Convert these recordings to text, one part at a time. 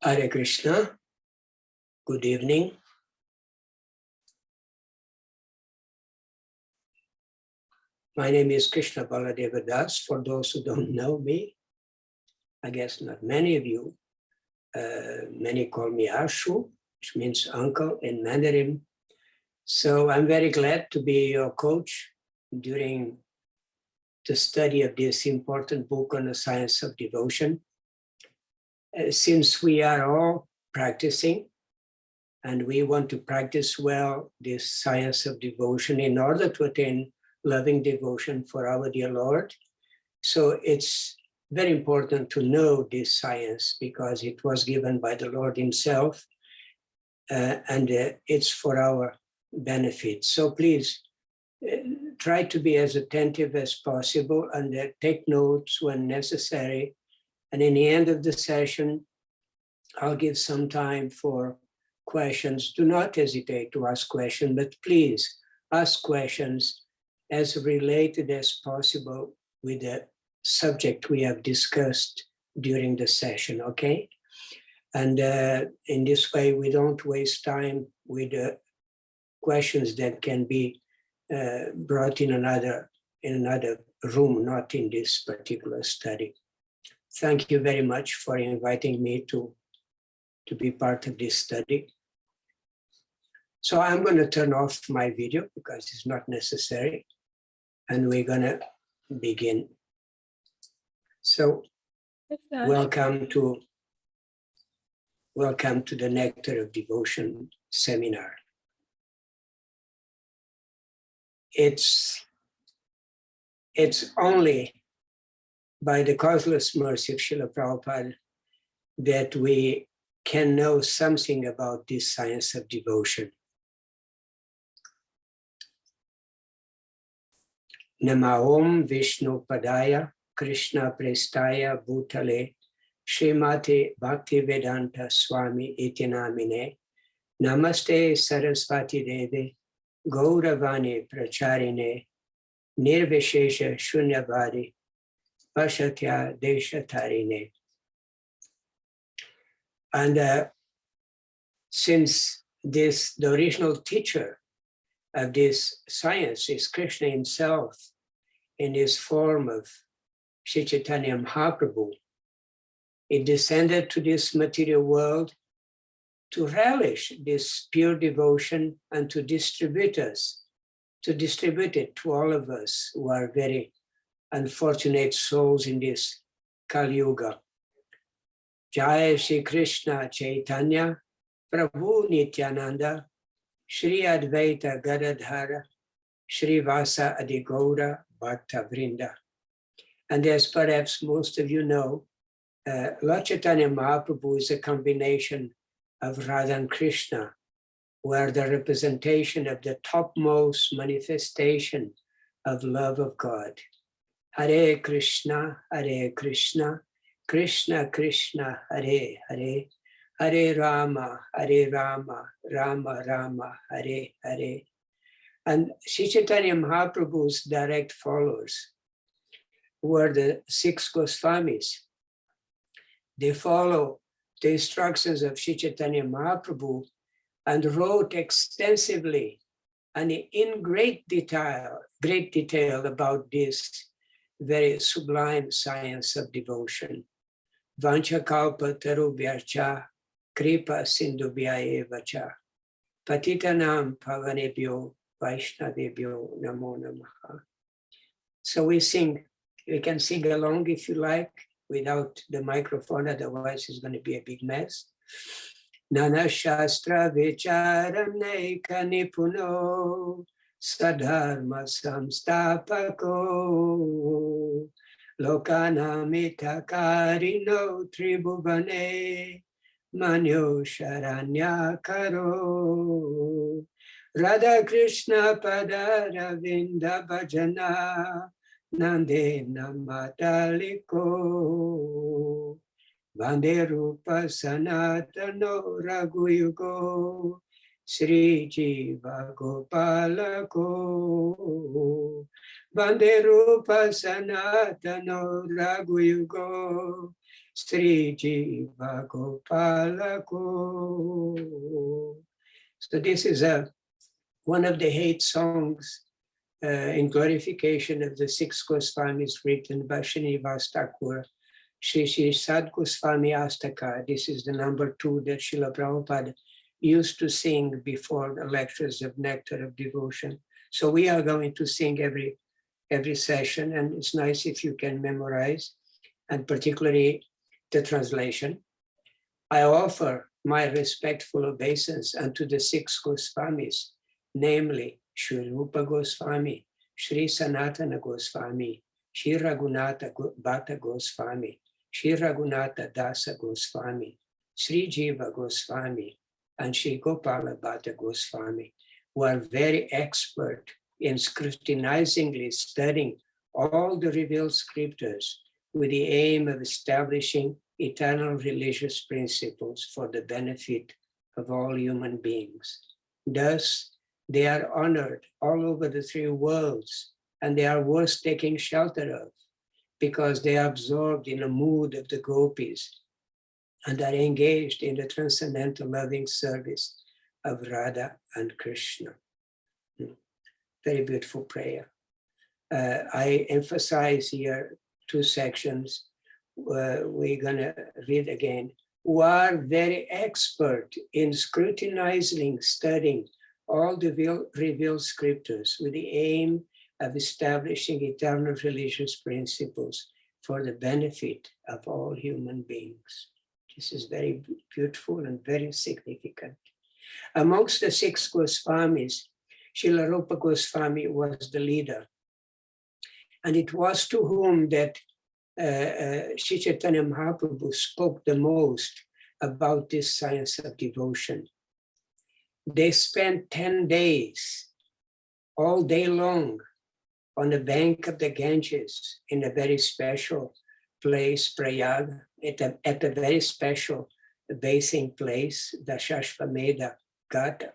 Hare Krishna, good evening. My name is Krishna Baladeva Das. For those who don't know me, I guess not many of you, many call me Ashu, which means uncle in Mandarin. So I'm very glad to be your coach during the study of this important book on the science of devotion. Since we are all practicing, and we want to practice well this science of devotion in order to attain loving devotion for our dear Lord. So it's very important to know this science because it was given by the Lord himself and it's for our benefit. So please try to be as attentive as possible and take notes when necessary. And in the end of the session, I'll give some time for questions. Do not hesitate to ask questions, but please ask questions as related as possible with the subject we have discussed during the session, okay? And in this way, we don't waste time with questions that can be brought in another room, not in this particular study. Thank you very much for inviting me to be part of this study. So I'm going to turn off my video because it's not necessary. And we're going to begin. So welcome to the Nectar of Devotion seminar. It's only by the causeless mercy of Srila Prabhupada that we can know something about this science of devotion. Nama Om Vishnu Padaya Krishna Prestaya Bhutale Srimati Bhaktivedanta Swami Iti Namine Namaste Saraswati Devi Gauravani Pracharine Nirvishesha Shunyavadi Pashatya Deshatarine. And since the original teacher of this science is Krishna himself in his form of Sri Chaitanya Mahaprabhu, he descended to this material world to relish this pure devotion and to distribute it to all of us who are very unfortunate souls in this Kali Yuga. Jai Shri Krishna Chaitanya Prabhu Nityananda Shri Advaita Gadadhara Shri Vasa Adi Gaura Bhakta Vrinda. And as perhaps most of you know, Lord Chaitanya Mahaprabhu is a combination of Radha and Krishna, where the representation of the topmost manifestation of love of God. Hare Krishna, Krishna Krishna, Hare Hare, Hare Rama, Rama Rama, Hare Hare. And Sri Chaitanya Mahaprabhu's direct followers were the 6 Goswamis. They follow the instructions of Sri Chaitanya Mahaprabhu and wrote extensively and in great detail about this very sublime science of devotion. Vancha kalpa tarubhyarcha kripa sindhubhya evacha patitanam pavanebhyo vaishnavebhyo namo namaha. So we can sing along if you like without the microphone, otherwise it's going to be a big mess. Nana Shastra Vicharam Neka Nipuno Sadharma Samstapako Lokanamita Karino Tribhuvane Manyo Sharanya Karo Radha Krishna Padara Vinda Bhajana Nande Namataliko Vande Rupa Sanatano Raghuyugo Sri Jiva Gopalako Vande Rupa Sanatano Raghuyugo Sri Jiva Gopala Ko. So this is one of the 8 songs in glorification of the 6 Goswamis written by Srinivas Thakur, Sri Sri Sad Goswami Astaka. This is the number 2 that Srila Prabhupada used to sing before the lectures of Nectar of Devotion. So we are going to sing every session, and it's nice if you can memorize, and particularly the translation. I offer my respectful obeisance unto the 6 Goswamis, namely Sri Rupa Goswami, Sri Sanatana Goswami, Sri Raghunatha Bhatta Goswami, Sri Raghunatha Dasa Goswami, Sri Jiva Goswami, and Sri Gopala Bhatta Goswami, who are very expert in scrutinizingly studying all the revealed scriptures with the aim of establishing eternal religious principles for the benefit of all human beings. Thus, they are honored all over the 3 worlds, and they are worth taking shelter of, because they are absorbed in a mood of the gopis and are engaged in the transcendental loving service of Radha and Krishna. Very beautiful prayer. I emphasize here 2 sections. We're gonna read again. Who are very expert in scrutinizing, studying all the revealed scriptures with the aim of establishing eternal religious principles for the benefit of all human beings. This is very beautiful and very significant. Amongst the 6 Goswamis, Srila Rupa Goswami was the leader. And it was to whom that Sri Chaitanya Mahaprabhu spoke the most about this science of devotion. They spent 10 days, all day long, on the bank of the Ganges in a very special place, Prayag, at a very special bathing place, the Shashvamedha Gata.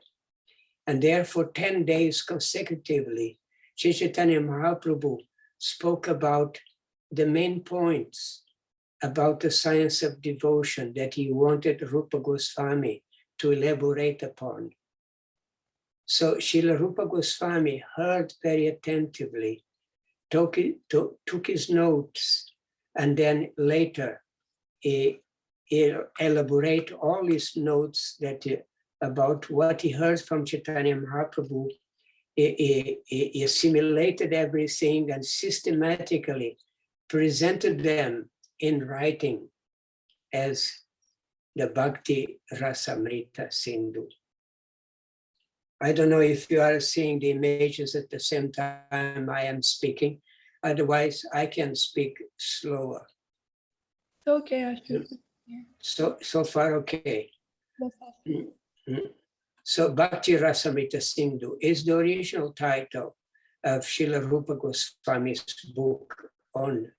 And there for 10 days consecutively, Sri Chaitanya Mahaprabhu spoke about the main points about the science of devotion that he wanted Rupa Goswami to elaborate upon. So Srila Rupa Goswami heard very attentively, took his notes, and then later he elaborate all his notes that about what he heard from Chaitanya Mahaprabhu. He assimilated everything and systematically presented them in writing as the Bhakti Rasamrita Sindhu. I don't know if you are seeing the images at the same time I am speaking. Otherwise, I can speak slower. Okay, Ashwin. So far, okay. So Bhakti Rasamrita Sindhu is the original title of Srila Rupa Goswami's book on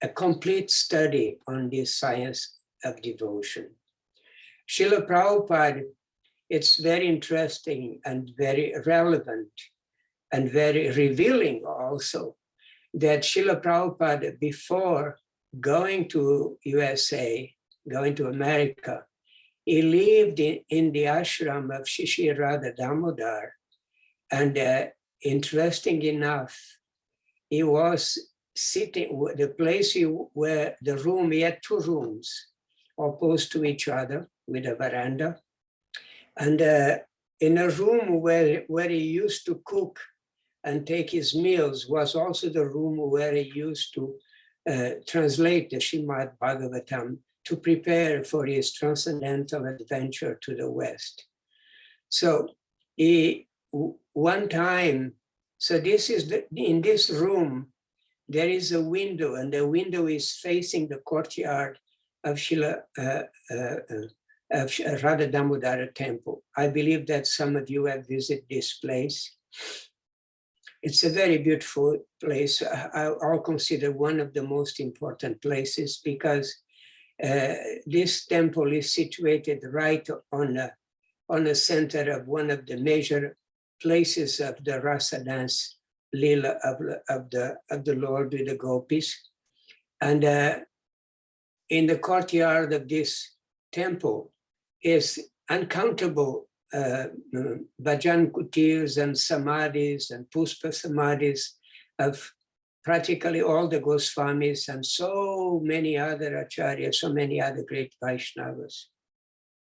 a complete study on this science of devotion. Srila Prabhupada, it's very interesting and very relevant and very revealing also that Srila Prabhupada, before going to USA, going to America, he lived in the ashram of Shri Radha Damodar. And interesting enough, he was sitting, the place where the room, he had 2 rooms opposed to each other with a veranda. And in a room where he used to cook and take his meals was also the room where he used to translate the Srimad Bhagavatam to prepare for his transcendental adventure to the West. So one time, so this is in this room, there is a window, and the window is facing the courtyard of Radha Damodara temple. I believe that some of you have visited this place. It's a very beautiful place. I'll consider one of the most important places because this temple is situated right on the center of one of the major places of the rasa dance lila of the Lord with the gopis. And in the courtyard of this temple is uncountable bhajan kutirs and samadhis and puspa samadhis of practically all the Goswamis and so many other acharyas, so many other great Vaishnavas.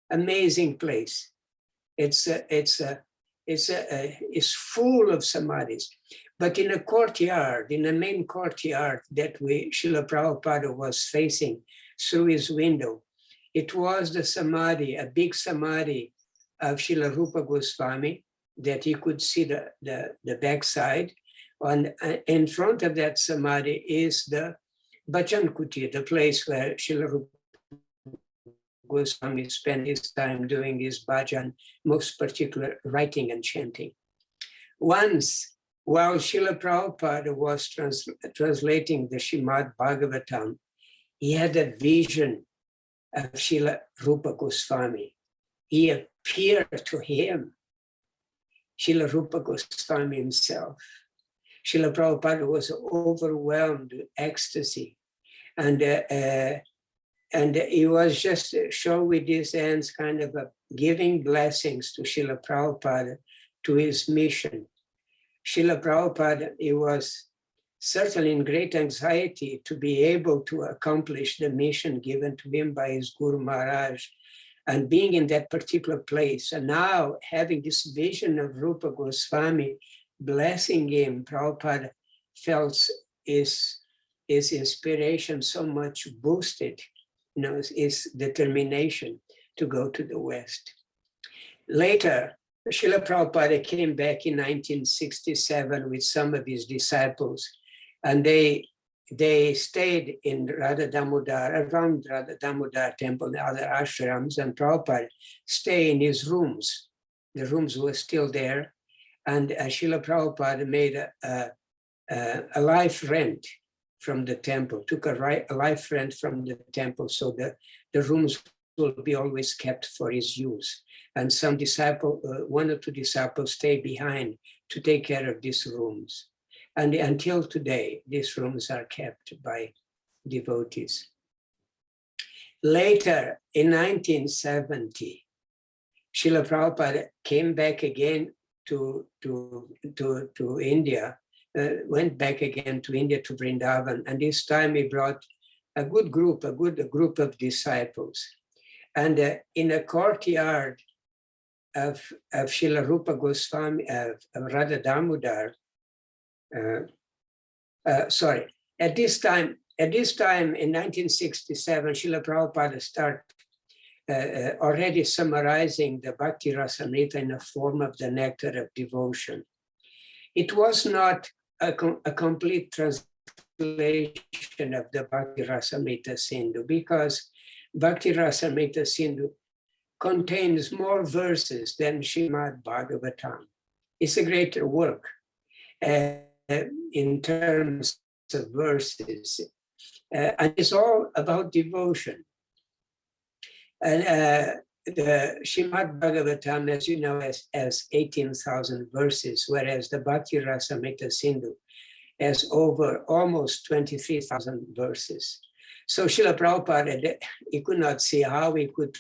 Amazing place. It's full of samadhis. But in a courtyard, in the main courtyard that Srila Prabhupada was facing through his window, it was the samadhi, a big samadhi of Srila Rupa Goswami that he could see the backside. In front of that samadhi is the Bhajan Kutir, the place where Srila Rupa Goswami spent his time doing his bhajan, most particular writing and chanting. Once, while Srila Prabhupada was translating the Srimad Bhagavatam, he had a vision of Srila Rupa Goswami. He appeared to him, Srila Rupa Goswami himself. Srila Prabhupada was overwhelmed with ecstasy. And he was just shown with his hands kind of giving blessings to Srila Prabhupada, to his mission. Srila Prabhupada, he was certainly in great anxiety to be able to accomplish the mission given to him by his Guru Maharaj, and being in that particular place. And now having this vision of Rupa Goswami blessing him, Prabhupada felt his inspiration so much boosted, his determination to go to the West. Later, Srila Prabhupada came back in 1967 with some of his disciples, and they stayed in Radha Damodar, around Radha Damodar temple, the other ashrams, and Prabhupada stayed in his rooms. The rooms were still there, and Srila Prabhupada made a life rent from the temple, took a life rent from the temple so that the rooms will be always kept for his use. And some disciple, one or two disciples stay behind to take care of these rooms. And until today, these rooms are kept by devotees. Later, in 1970, Srila Prabhupada came back again to India, went back again to India, to Vrindavan, and this time he brought a good group of disciples. And in a courtyard of Srila Rupa Goswami, of Radha Damodar, at this time in 1967, Srila Prabhupada started already summarizing the Bhakti Rasamrita in the form of the Nectar of Devotion. It was not a complete translation of the Bhakti Rasamrita Sindhu, because Bhakti Rasamrita Sindhu contains more verses than Srimad Bhagavatam. It's a greater work in terms of verses. And it's all about devotion. And the Srimad Bhagavatam, as you know, has 18,000 verses, whereas the Bhakti Rasamrita Sindhu has over almost 23,000 verses. So Srila Prabhupada, he could not see how he could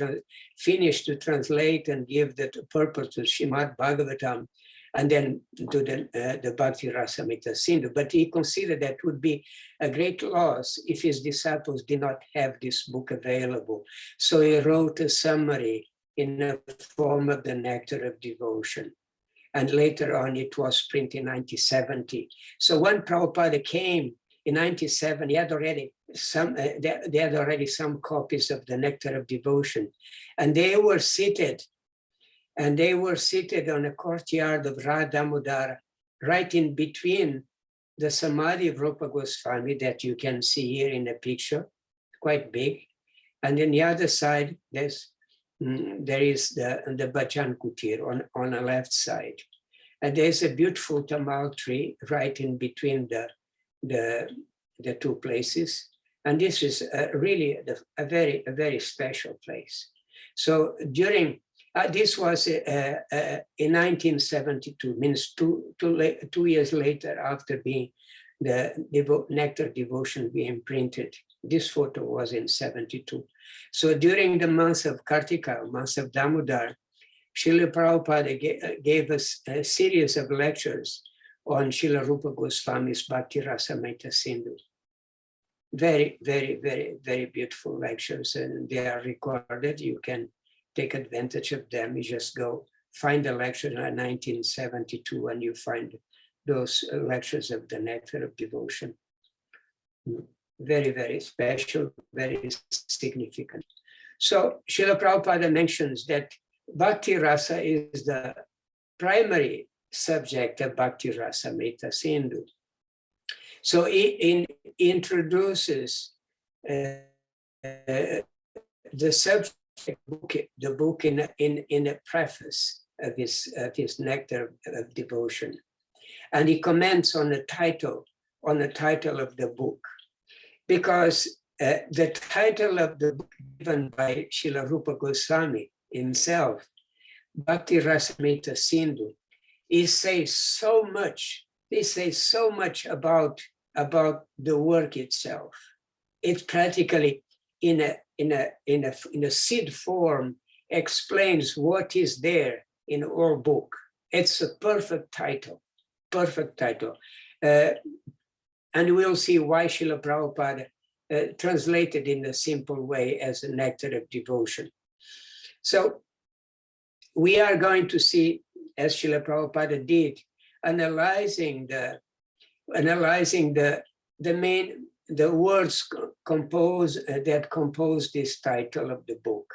finish to translate and give the purpose to Srimad Bhagavatam and then to the Bhakti Rasamrita Sindhu. But he considered that would be a great loss if his disciples did not have this book available. So he wrote a summary in the form of the Nectar of Devotion. And later on, it was printed in 1970. So when Prabhupada came in 1997, he had already they had already some copies of the Nectar of Devotion, and they were seated on a courtyard of Radha Damodar, right in between the Samadhi of Rupa Goswami that you can see here in the picture, quite big, and on the other side there is the Bhajan Kutir on the left side, and there's a beautiful tamal tree right in between the two places. And this is really a very special place. So during, this was in 1972, means two years later after being the Nectar Devotion being printed. This photo was in 72. So during the month of Kartika, month of Damodar, Srila Prabhupada gave us a series of lectures on Srila Rupa Goswami's Bhakti Rasamrita Sindhu. Very, very, very, very beautiful lectures, and they are recorded. You can take advantage of them. You just go find the lecture in 1972 and you find those lectures of the Nectar of Devotion. Very, very special, very significant. So Srila Prabhupada mentions that Bhakti Rasa is the primary subject of Bhakti Rasamrita Sindhu. So he introduces the subject book, the book in a preface of his Nectar of Devotion, and he comments on the title of the book, because the title of the book given by Srila Rupa Goswami himself, Bhakti Rasamrita Sindhu, he says so much. They say so much about the work itself. It practically, in a seed form, explains what is there in our book. It's a perfect title, and we'll see why Srila Prabhupada translated in a simple way as a Nectar of Devotion. So we are going to see, as Srila Prabhupada did, analyzing the words that compose this title of the book.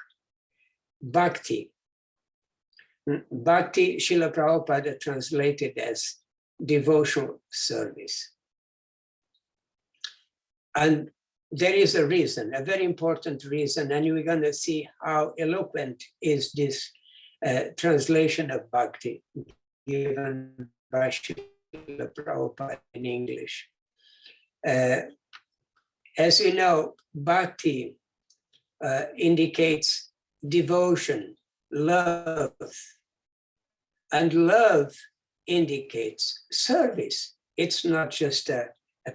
Bhakti. Bhakti, Srila Prabhupada translated as devotional service. And there is a reason, a very important reason, and we're going to see how eloquent is this translation of Bhakti given by Srila Prabhupada in English. As you know, Bhakti indicates devotion, love, and love indicates service. It's not just a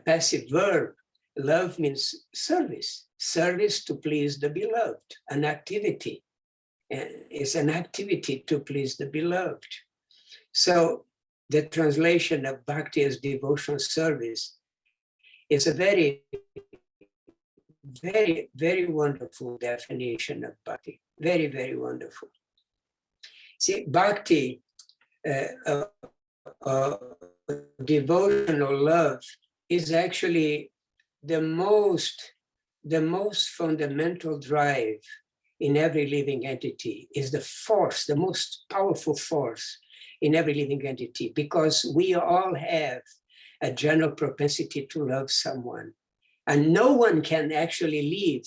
passive verb. Love means service, service to please the beloved, an activity. It's an activity to please the beloved. So the translation of Bhakti as devotional service is a very, very, very wonderful definition of Bhakti. Very, very wonderful. See, Bhakti, devotional love, is actually the most fundamental drive in every living entity, is the force, the most powerful force in every living entity, because we all have a general propensity to love someone. And no one can actually live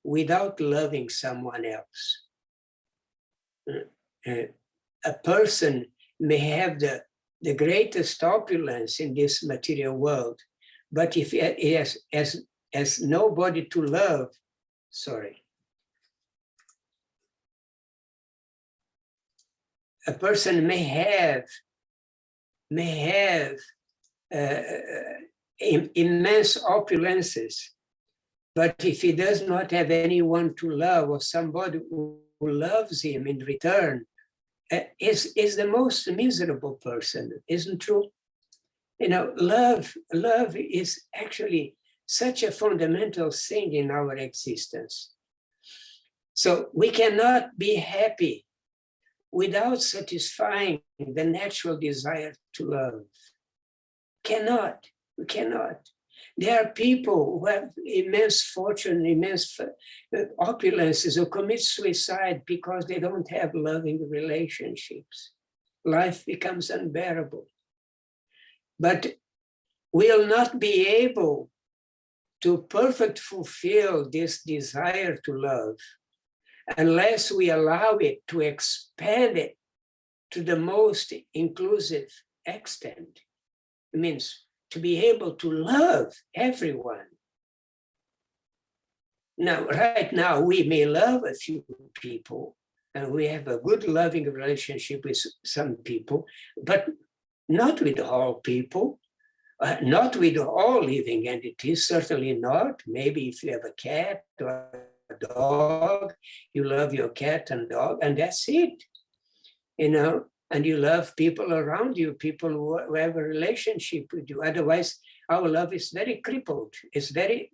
without loving someone else. A person may have the greatest opulence in this material world, but if he has nobody to love, a person may have immense opulences, but if he does not have anyone to love, or somebody who loves him in return, is the most miserable person, isn't true? You know, love is actually such a fundamental thing in our existence. So we cannot be happy without satisfying the natural desire to love. We cannot. There are people who have immense fortune, immense opulences, who commit suicide because they don't have loving relationships. Life becomes unbearable. But we'll not be able to perfectly fulfill this desire to love unless we allow it to expand it to the most inclusive extent. It means to be able to love everyone. Now, right now, we may love a few people, and we have a good loving relationship with some people, but not with all people. Not with all living entities, certainly not. Maybe if you have a cat or a dog, you love your cat and dog, and that's it. And you love people around you, people who have a relationship with you. Otherwise, our love is very crippled. It's very,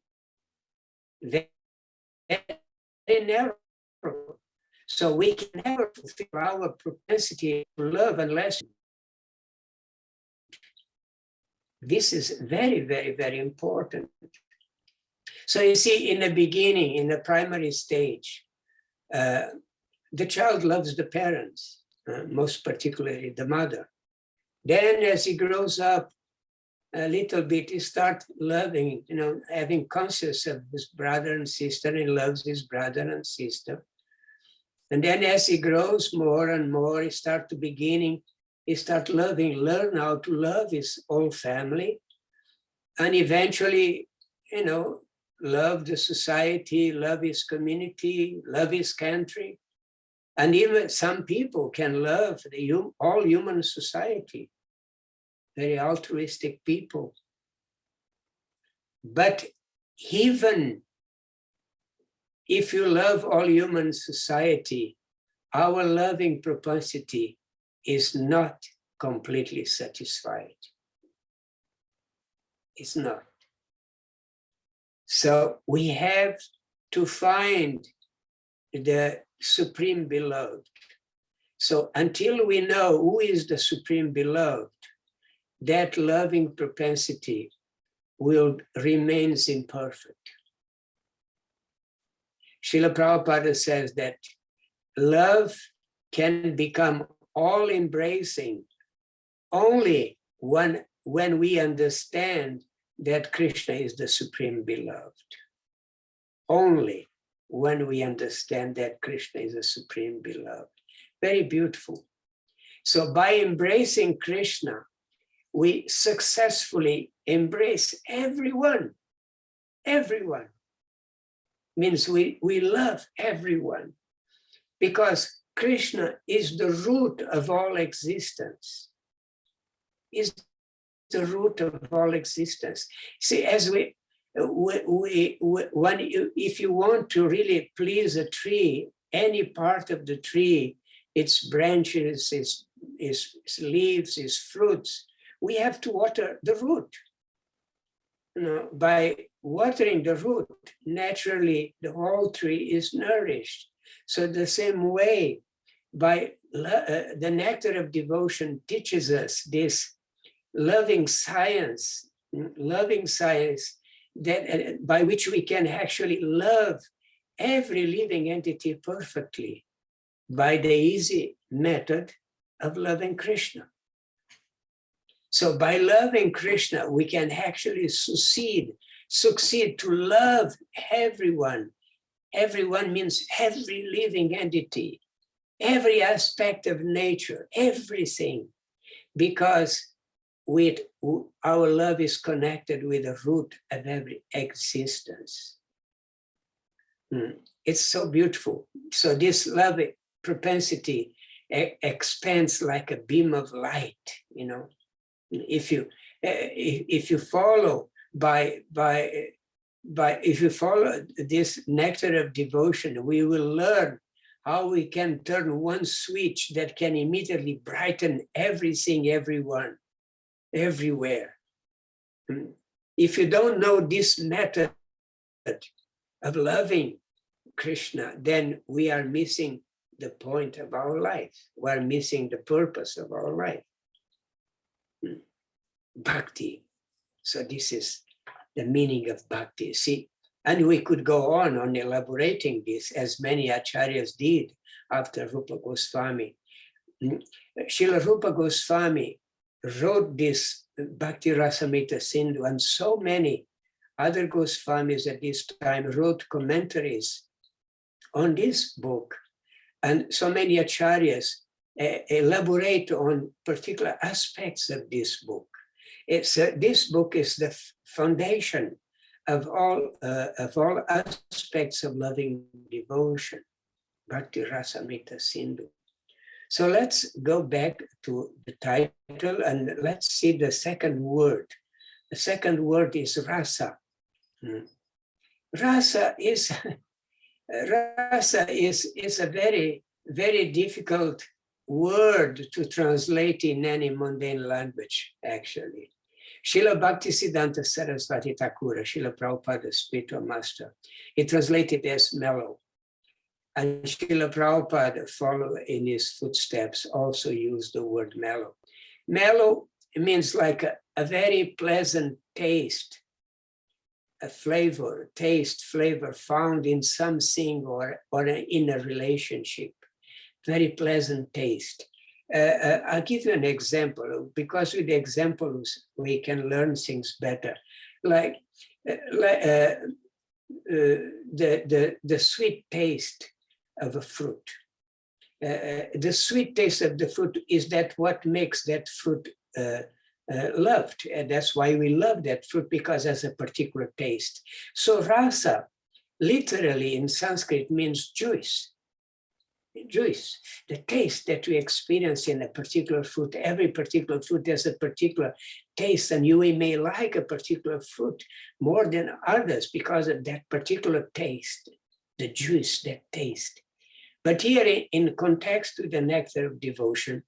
very, very narrow. So we can never fulfill our propensity to love unless this is very, very, very important. So you see, in the beginning, in the primary stage, the child loves the parents, most particularly the mother. Then as he grows up a little bit, he starts loving, having conscious of his brother and sister, and he loves his brother and sister. And then as he grows more and more, he starts learn how to love his whole family, and eventually, love the society, love his community, love his country. And even some people can love all human society, very altruistic people. But even if you love all human society, our loving propensity is not completely satisfied. It's not. So we have to find the Supreme Beloved. So until we know who is the Supreme Beloved, that loving propensity remains imperfect. Srila Prabhupada says that love can become all-embracing only when we understand that Krishna is the Supreme Beloved. Only when we understand that Krishna is the Supreme Beloved. Very beautiful. So by embracing Krishna, we successfully embrace everyone. Everyone. Means we love everyone, because Krishna is the root of all existence. Is the root of all existence. See, as if you want to really please a tree, any part of the tree, its branches, its leaves, its fruits, we have to water the root. By watering the root, naturally the whole tree is nourished. So the same way, by the nectar of devotion teaches us this loving science that by which we can actually love every living entity perfectly by the easy method of loving Krishna. So by loving Krishna, we can actually succeed to love everyone. Everyone means every living entity, every aspect of nature, everything, because our love is connected with the root of every existence. It's so beautiful. So this love propensity expands like a beam of light, If you follow if you follow this nectar of devotion, we will learn how we can turn one switch that can immediately brighten everything, everyone, everywhere. If you don't know this method of loving Krishna, then we are missing the point of our life. We are missing the purpose of our life. Bhakti. So this is the meaning of bhakti. See, and we could go on elaborating this, as many acharyas did after Rupa Goswami. Srila Rupa Goswami wrote this Bhakti Rasamrita Sindhu, and so many other Goswamis at this time wrote commentaries on this book. And so many acharyas elaborate on particular aspects of this book. This book is the foundation of all aspects of loving devotion, Bhakti Rasamrita Sindhu. So let's go back to the title and let's see the second word, The second word is rasa. Rasa is a very, very difficult word to translate in any mundane language, actually. Srila Bhaktisiddhanta Saraswati Thakura, Srila Prabhupada's spiritual master, he translated as mellow. And Srila Prabhupada, follow in his footsteps, also used the word mellow. Mellow means like a very pleasant taste, a flavor, taste, flavor found in something or in a relationship. Very pleasant taste. I'll give you an example, because with examples we can learn things better. Like the sweet taste of a fruit. The sweet taste of the fruit is that what makes that fruit loved. And that's why we love that fruit, because it has a particular taste. So rasa, literally in Sanskrit, means juice. Juice, the taste that we experience in a particular fruit. Every particular fruit has a particular taste, and you may like a particular fruit more than others because of that particular taste, the juice, that taste. But here in context with the nectar of devotion,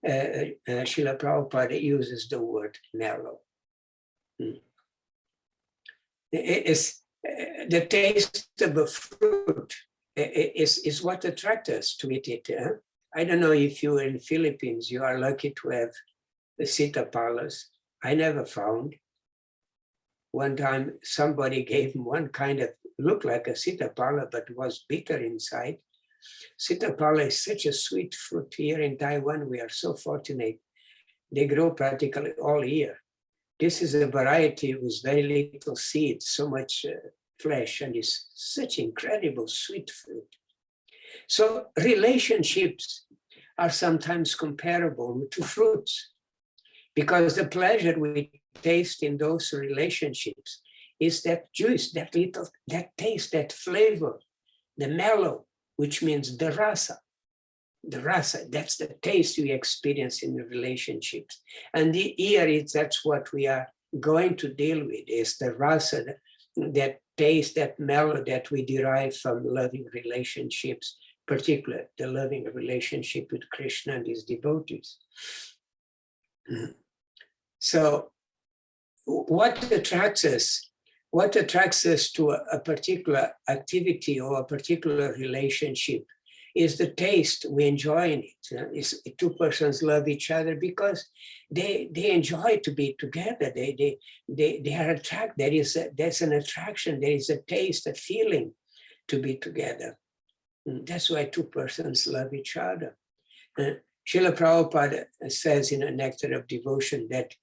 Srila Prabhupada uses the word mellow. It's the taste of a fruit is what attracts us to eat it. I don't know if you in Philippines, you are lucky to have the sitapalas. I never found. One time somebody gave him one kind of, looked like a sitapala, but was bitter inside. Sitapala is such a sweet fruit. Here in Taiwan, we are so fortunate. They grow practically all year. This is a variety with very little seed, so much flesh, and is such incredible sweet fruit. So relationships are sometimes comparable to fruits, because the pleasure we taste in those relationships is that juice, that taste, that flavor, the mellow, which means the rasa. The rasa, that's the taste we experience in the relationships. And here that's what we are going to deal with, is the rasa, that taste, that mellow that we derive from loving relationships, particularly the loving relationship with Krishna and his devotees. So what attracts us? What attracts us to a particular activity or a particular relationship is the taste we enjoy in it. Two persons love each other because they enjoy to be together. They are attracted. There's an attraction. There is a taste, a feeling to be together. And that's why two persons love each other. Srila Prabhupada says in a Nectar of Devotion that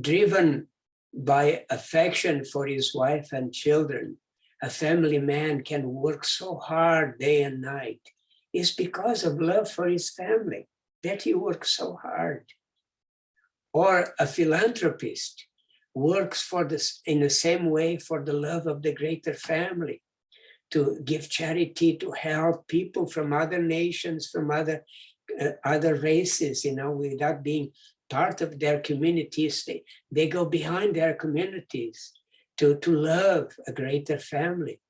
driven by affection for his wife and children, a family man can work so hard day and night. It's because of love for his family that he works so hard. Or a philanthropist works in the same way for the love of the greater family, to give charity, to help people from other nations, from other races, without being part of their communities. They go behind their communities to love a greater family.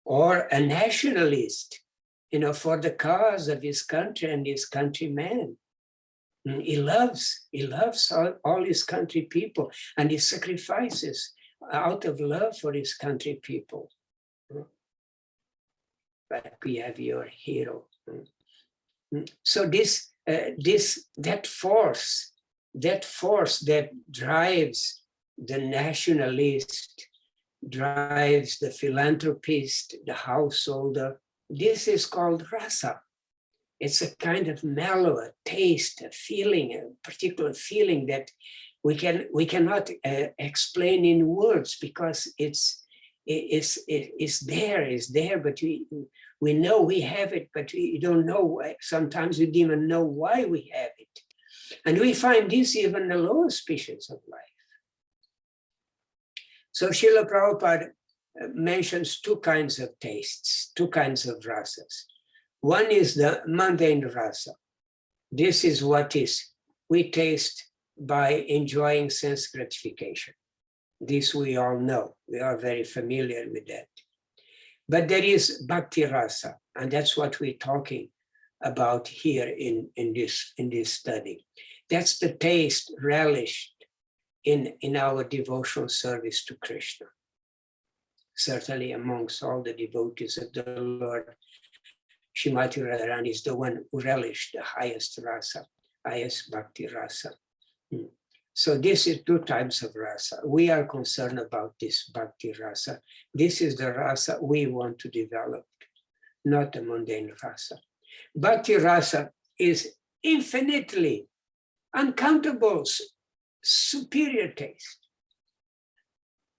Or a nationalist, for the cause of his country and his countrymen. He loves all his country people, and he sacrifices out of love for his country people. But we have your hero. So that force that drives the nationalist, drives the philanthropist, the householder, this is called rasa. It's a kind of mellow, a taste, a feeling, a particular feeling that we cannot explain in words, because it's there, but we know we have it, but we don't know why. Sometimes we don't even know why we have it. And we find this even in the lower species of life. So Srila Prabhupada mentions two kinds of tastes, two kinds of rasas. One is the mundane rasa. This is what is. We taste by enjoying sense gratification. This we all know. We are very familiar with that. But there is bhakti rasa, and that's what we're talking about here in this study. That's the taste relished in our devotional service to Krishna. Certainly amongst all the devotees of the Lord, Srimati Radharani is the one who relished the highest rasa, highest bhakti rasa. So this is two types of rasa. We are concerned about this bhakti rasa. This is the rasa we want to develop, not the mundane rasa. Bhakti rasa is infinitely, uncountable, superior taste.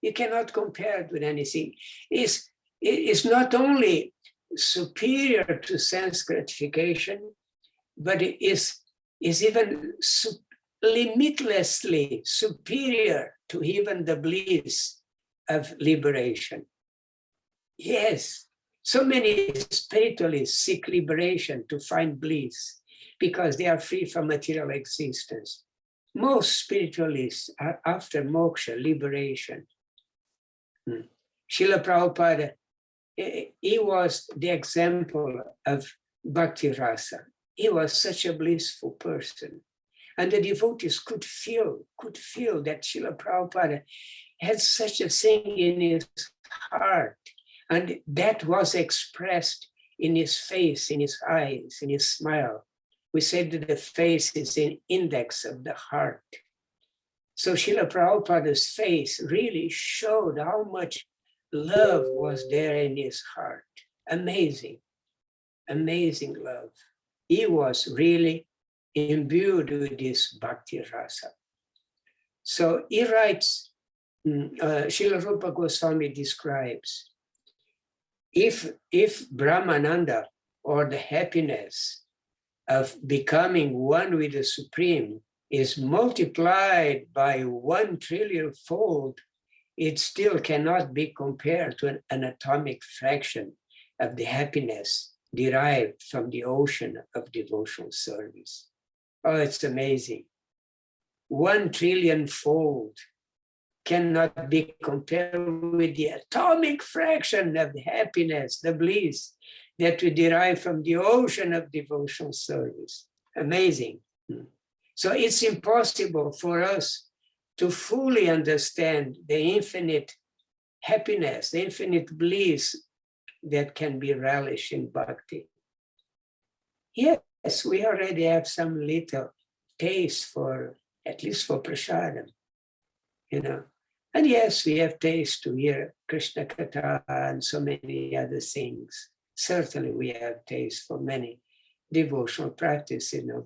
You cannot compare it with anything. It's not only superior to sense gratification, but it is even limitlessly superior to even the bliss of liberation. Yes, so many spiritualists seek liberation to find bliss because they are free from material existence. Most spiritualists are after moksha, liberation. Srila Prabhupada, he was the example of bhakti rasa. He was such a blissful person. And the devotees could feel that Srila Prabhupada had such a thing in his heart. And that was expressed in his face, in his eyes, in his smile. We said that the face is an index of the heart. So Srila Prabhupada's face really showed how much love was there in his heart. Amazing, amazing love. He was really imbued with this bhakti rasa. So he writes, Srila Rupa Goswami describes, if Brahmananda, or the happiness of becoming one with the Supreme, is multiplied by 1 trillion fold, it still cannot be compared to an atomic fraction of the happiness derived from the ocean of devotional service. Oh, it's amazing. 1 trillion fold cannot be compared with the atomic fraction of the happiness, the bliss that we derive from the ocean of devotional service. Amazing. So it's impossible for us to fully understand the infinite happiness, the infinite bliss that can be relished in bhakti. Yes, we already have some little taste for, at least for prasadam, you know. And yes, we have taste to hear Krishna Katha and so many other things. Certainly we have taste for many devotional practice, you know,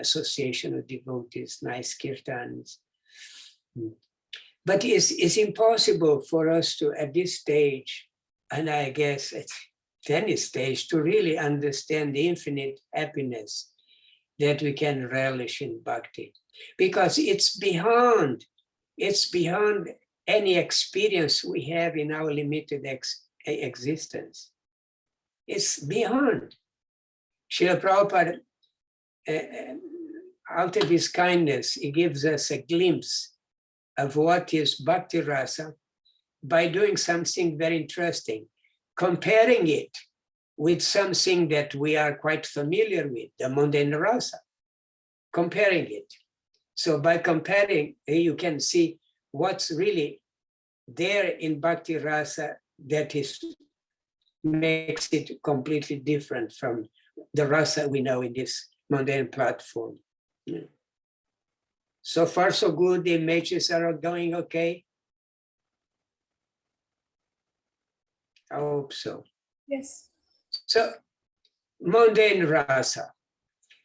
association of devotees, nice kirtans. But it's impossible for us to, at this stage, and I guess at any stage, to really understand the infinite happiness that we can relish in bhakti. Because it's beyond any experience we have in our limited existence. It's beyond. Srila Prabhupada, out of his kindness, he gives us a glimpse of what is bhakti rasa by doing something very interesting, comparing it with something that we are quite familiar with, the mundane rasa, comparing it. So by comparing, you can see what's really there in bhakti rasa that makes it completely different from the rasa we know in this mundane platform. So far, so good. The images are going okay. I hope so. Yes. So, mundane rasa.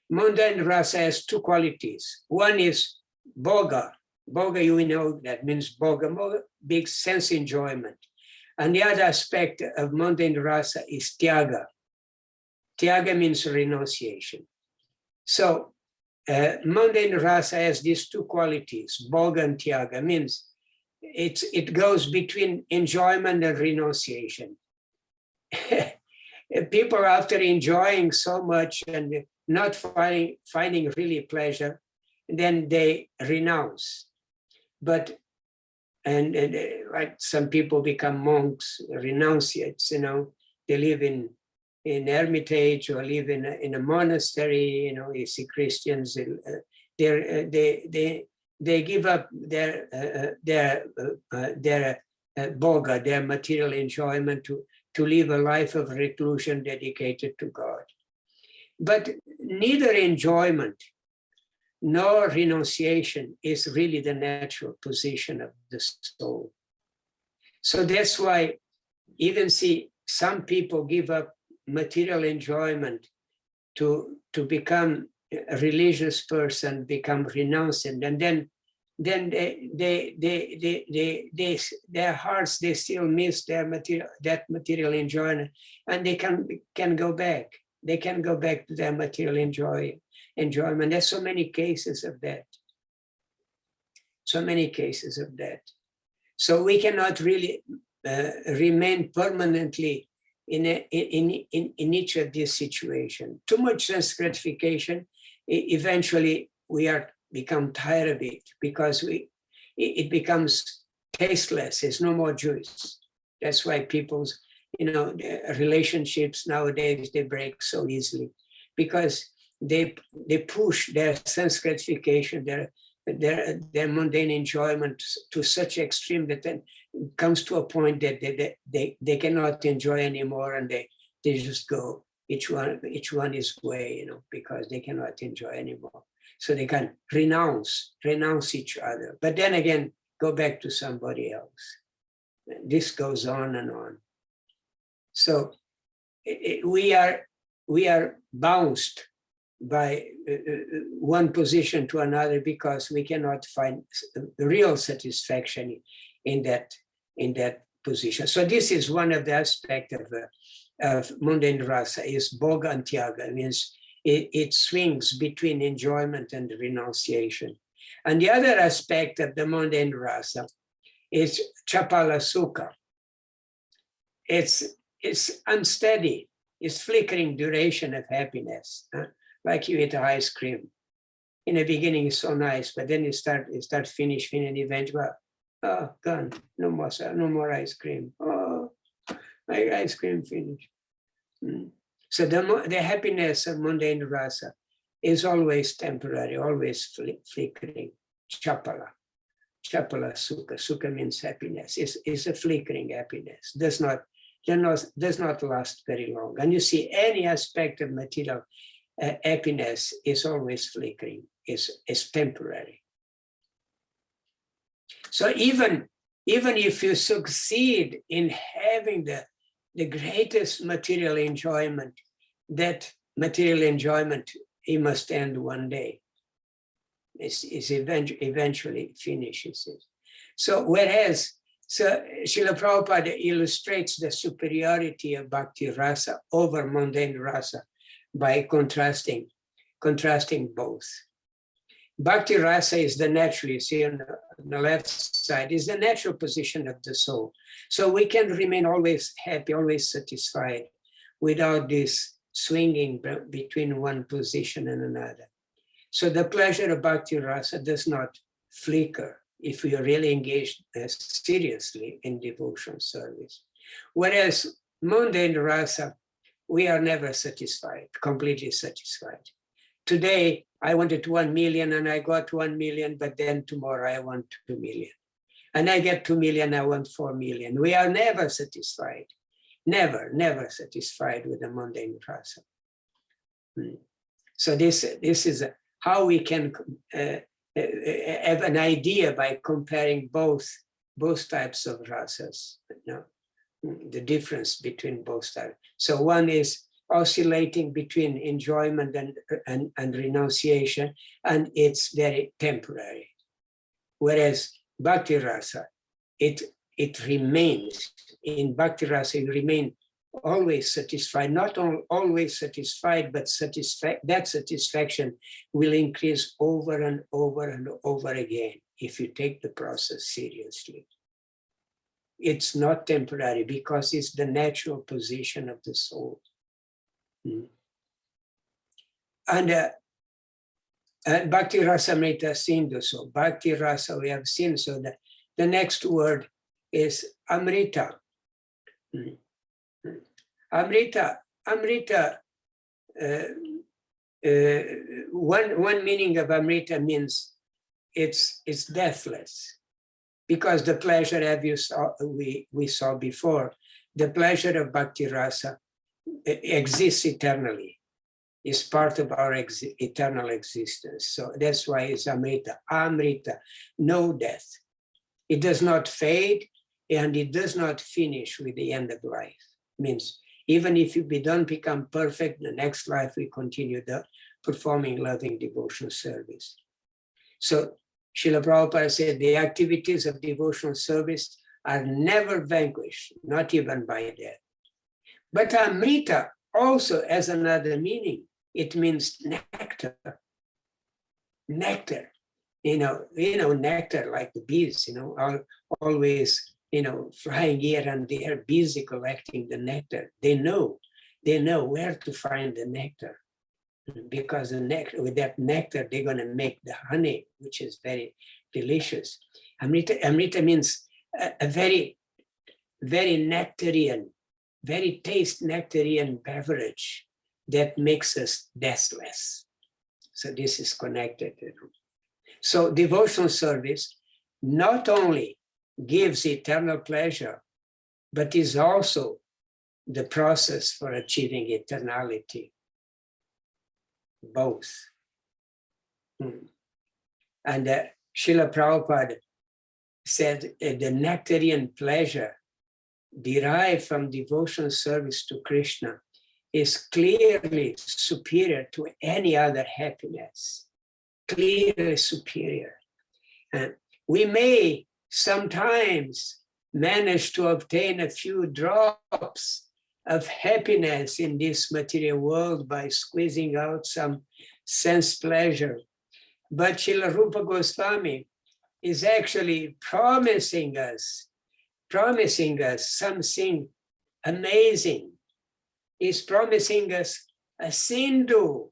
Mundane rasa has two qualities. One is bhoga. Bhoga, you know, that means bhoga, big sense enjoyment. And the other aspect of mundane rasa is tyaga. Tyaga means renunciation. So, mundane rasa has these two qualities, bhoga and tyaga, means it goes between enjoyment and renunciation. People, after enjoying so much and not finding really pleasure, then they renounce. But and like some people become monks, renunciates, you know, they live in hermitage or live in a monastery, you know. You see Christians, they give up their bhoga, their material enjoyment, to live a life of reclusion dedicated to God. But neither enjoyment nor renunciation is really the natural position of the soul. So that's why even see some people give up material enjoyment to become a religious person, become renunciant, and then their hearts, they still miss that material enjoyment, and they can go back. They can go back to their material enjoyment. There's so many cases of that. So many cases of that. So we cannot really remain permanently in each of these situations. Too much sense gratification, eventually we become tired of it, because it becomes tasteless. There's no more juice. That's why people's, you know, relationships nowadays, they break so easily, because they push their sense gratification, their mundane enjoyment to such extreme that then it comes to a point that they cannot enjoy anymore, and they just go each one his way, you know, because they cannot enjoy anymore. So they can renounce each other, but then again go back to somebody else. This goes on and on. So we are bounced by one position to another, because we cannot find real satisfaction in that position. So this is one of the aspects of mundane rasa, is bhoga and tyaga. It means it swings between enjoyment and renunciation. And the other aspect of the mundane rasa is chapala sukha. It's unsteady, it's flickering duration of happiness. Like you eat ice cream. In the beginning, it's so nice, but then you start finishing, and eventually, oh, gone. No more ice cream. Oh, my ice cream finished. So the happiness of mundane rasa is always temporary, always flickering. Chapala sukha. Sukha means happiness. It's a flickering happiness. Does not last very long. And you see, any aspect of material happiness is always flickering, is temporary. So even if you succeed in having the greatest material enjoyment, that material enjoyment, it must end one day. It eventually finishes it. So Srila Prabhupada illustrates the superiority of bhakti rasa over mundane rasa by contrasting both. Bhakti rasa is the natural, you see on the left side, is the natural position of the soul. So we can remain always happy, always satisfied, without this swinging between one position and another. So the pleasure of bhakti rasa does not flicker if we are really engaged seriously in devotional service. Whereas mundane rasa, we are never satisfied, completely satisfied. Today, I wanted 1 million and I got 1 million, but then tomorrow I want 2 million. And I get 2 million, I want 4 million. We are never satisfied, never satisfied with the mundane rasa. So this is how we can have an idea by comparing both types of rasas, you know, the difference between both types. So one is oscillating between enjoyment and renunciation, and it's very temporary. Whereas bhakti rasa, it remains. In bhakti rasa, you remain always satisfied, not always satisfied, but that satisfaction will increase over and over and over again if you take the process seriously. It's not temporary because it's the natural position of the soul. And Bhakti Rasamrita Sindhu. So Bhakti Rasa we have seen. So the next word is Amrita. Amrita. Amrita. One meaning of Amrita means it's deathless, because the pleasure, as you saw, we saw before, the pleasure of Bhakti Rasa exists eternally. Is part of our eternal existence. So that's why it's Amrita. Amrita, no death. It does not fade and it does not finish with the end of life. Means even if we don't become perfect, the next life we continue performing loving devotional service. So Srila Prabhupada said the activities of devotional service are never vanquished, not even by death. But Amrita also has another meaning. It means nectar. Nectar, nectar like the bees, always, flying here and there, busy collecting the nectar. They know where to find the nectar, because the nectar, with that nectar, they're going to make the honey, which is very delicious. Amrita means a very, very nectarian, very taste nectarian beverage that makes us deathless. So this is connected. So devotional service not only gives eternal pleasure, but is also the process for achieving eternality. Both. And Srila Prabhupada said the nectarian pleasure derived from devotional service to Krishna is clearly superior to any other happiness, clearly superior. And we may sometimes manage to obtain a few drops of happiness in this material world by squeezing out some sense pleasure. But Srila Rupa Goswami is actually promising us something amazing. He's promising us a Sindhu.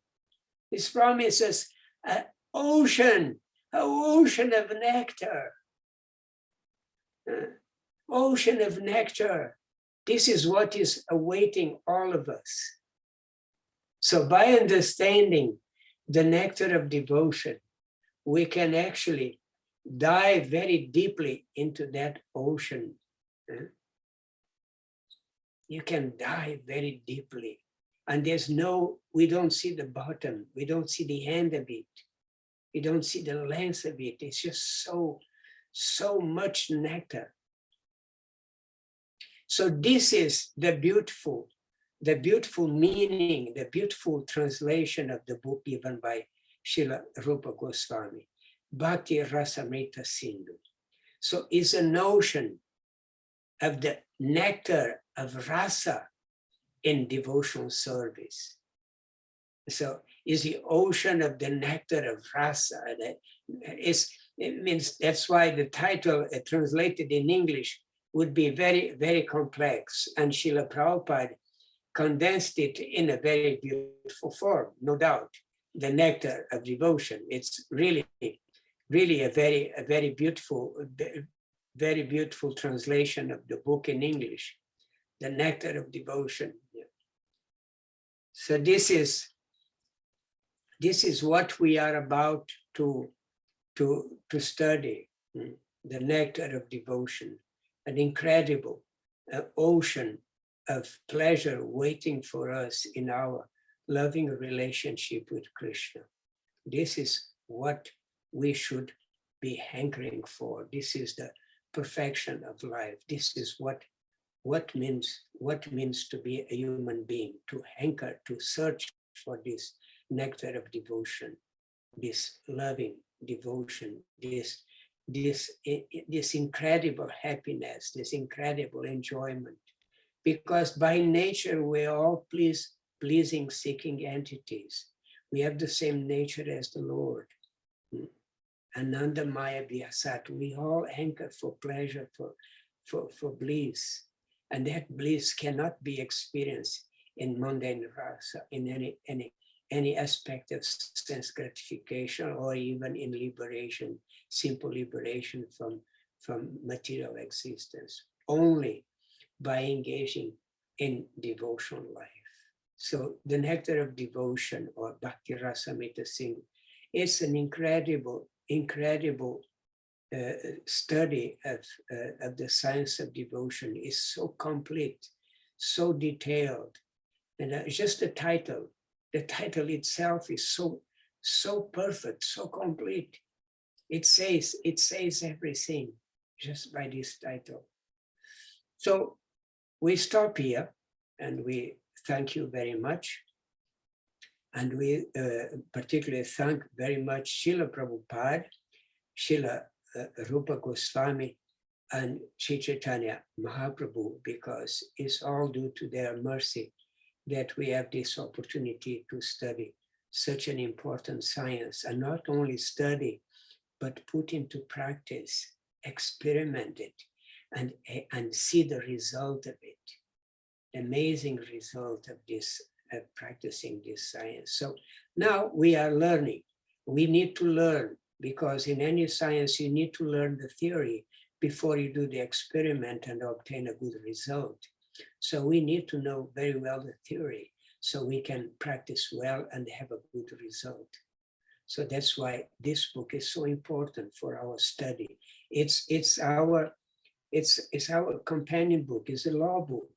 He's promised us an ocean of nectar. Ocean of nectar. This is what is awaiting all of us. So by understanding the nectar of devotion, we can actually dive very deeply into that ocean. You can dive very deeply. And we don't see the bottom. We don't see the end of it. We don't see the length of it. It's just so much nectar. So this is the beautiful meaning, the beautiful translation of the book given by Srila Rupa Goswami, Bhakti Rasamrita Sindhu. So it's a notion of the nectar of rasa in devotional service. So is the ocean of the nectar of rasa. It means that's why the title translated in English would be very, very complex. And Srila Prabhupada condensed it in a very beautiful form, no doubt. The nectar of devotion. It's really a very beautiful translation of the book in English, The Nectar of Devotion. So this is what we are about to study, the nectar of devotion, an incredible ocean of pleasure waiting for us in our loving relationship with Krishna. This is what we should be hankering for. This is the perfection of life. This is what means to be a human being, to hanker, to search for this nectar of devotion, this loving devotion, this incredible happiness, this incredible enjoyment. Because by nature we're all pleasing, seeking entities. We have the same nature as the Lord. Ananda Maya Vyasat. We all anchor for pleasure, for bliss. And that bliss cannot be experienced in mundane rasa, in any aspect of sense gratification or even in liberation, simple liberation from material existence, only by engaging in devotional life. So the nectar of devotion, or Bhakti Rasamrita Singh, is an incredible study of the science of devotion. Is so complete, so detailed, and just the title itself is so perfect, so complete. It says everything just by this title. So we stop here, and we thank you very much. And we particularly thank very much Srila Prabhupada, Srila Rupa Goswami, and Sri Chaitanya Mahaprabhu, because it's all due to their mercy that we have this opportunity to study such an important science, and not only study, but put into practice, experiment it, and see the result of it, the amazing result of this, practicing this science. So now we are learning. We need to learn, because in any science, you need to learn the theory before you do the experiment and obtain a good result. So we need to know very well the theory so we can practice well and have a good result. So that's why this book is so important for our study. It's our companion book. It's a law book,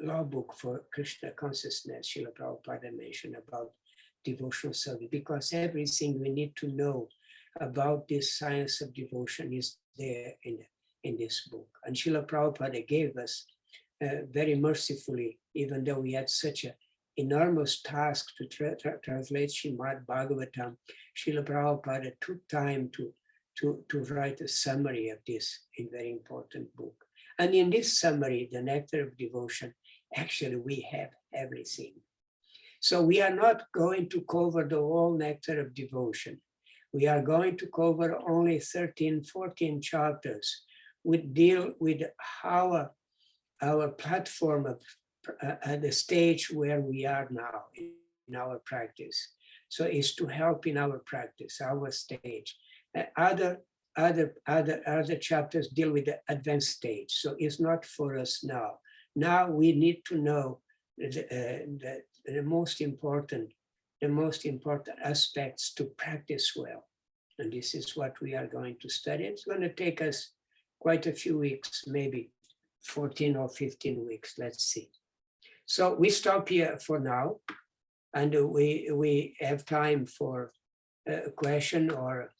law book for Krishna consciousness. Srila Prabhupada mentioned about devotional service, because everything we need to know about this science of devotion is there in this book. And Srila Prabhupada gave us very mercifully, even though we had such an enormous task to translate Srimad Bhagavatam, Srila Prabhupada took time to write a summary of this very important book. And in this summary, the Nectar of Devotion, actually we have everything. So we are not going to cover the whole Nectar of Devotion. We are going to cover only 13, 14 chapters. We deal with our platform of at the stage where we are now in our practice. So it's to help in our practice, our stage. Other chapters deal with the advanced stage. So it's not for us now. Now we need to know the most important aspects to practice well. And this is what we are going to study. It's going to take us quite a few weeks, maybe 14 or 15 weeks, let's see. So we stop here for now, and we have time for a question or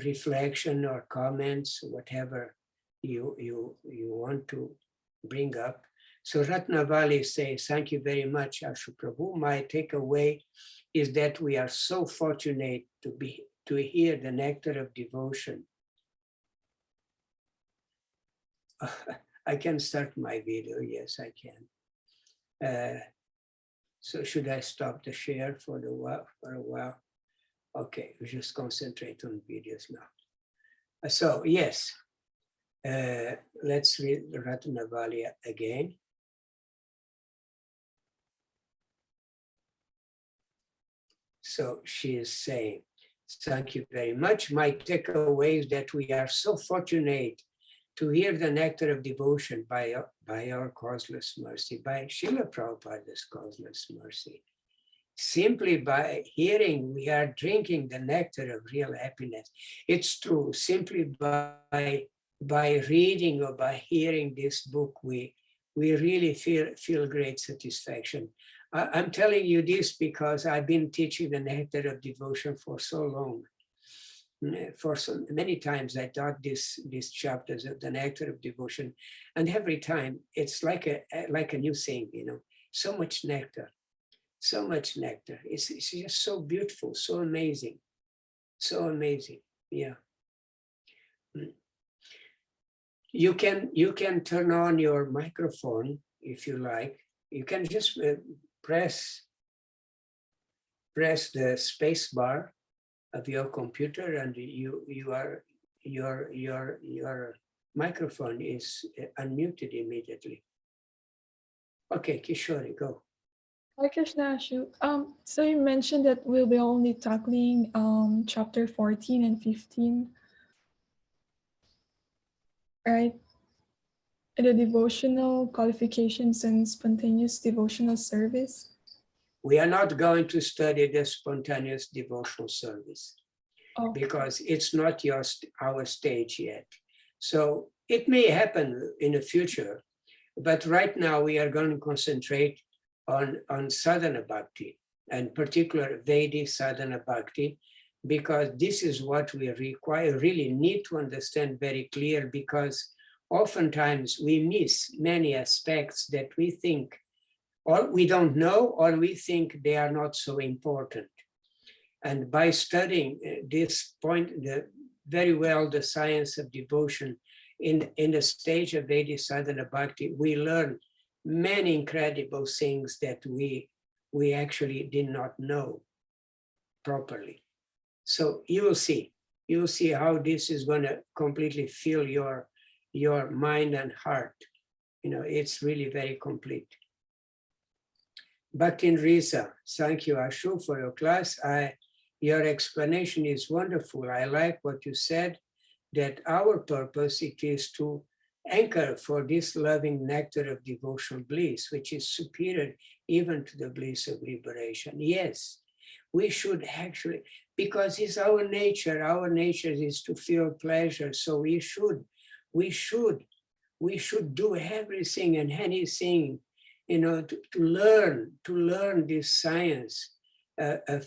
reflection or comments, whatever you want to bring up. So Ratnavali says, thank you very much, Ashu Prabhu. My takeaway is that we are so fortunate to hear the nectar of devotion. I can start my video, yes, I can. So should I stop the share for a while? Okay, we just concentrate on videos now. So yes, let's read Ratnavali again. So she is saying, thank you very much. My takeaway is that we are so fortunate to hear the nectar of devotion by our causeless mercy, by Srila Prabhupada's causeless mercy. Simply by hearing, we are drinking the nectar of real happiness. It's true, simply by reading or by hearing this book, we really feel great satisfaction. I'm telling you this because I've been teaching the nectar of devotion for so long. For so many times I taught these chapters of the nectar of devotion, and every time it's like a new thing, so much nectar, so much nectar. It's just so beautiful, so amazing, yeah. You can turn on your microphone if you like. You can just press the space bar of your computer, and your microphone is unmuted immediately. Okay, Kishori, go. Hi, Krishna. So you mentioned that we'll be only tackling chapter 14 and 15, right? The devotional qualifications and spontaneous devotional service. We are not going to study the spontaneous devotional service Oh, because it's not our stage yet. So it may happen in the future, but right now we are going to concentrate on sadhana bhakti, and particular Vedic sadhana bhakti, because this is what we really need to understand very clear, because oftentimes we miss many aspects that we think, or we don't know, or we think they are not so important. And by studying this point very well, the science of devotion in the stage of Vedic sadhana bhakti, we learn many incredible things that we actually did not know properly. So you'll see how this is going to completely fill your mind and heart. It's really very complete. Bhaktin Risa, thank you, Ashu, for your class. Your explanation is wonderful. I like what you said, that our purpose, it is to anchor for this loving nectar of devotional bliss, which is superior even to the bliss of liberation. Yes, we should actually, because it's our nature is to feel pleasure. So we should do everything and anything, to learn this science of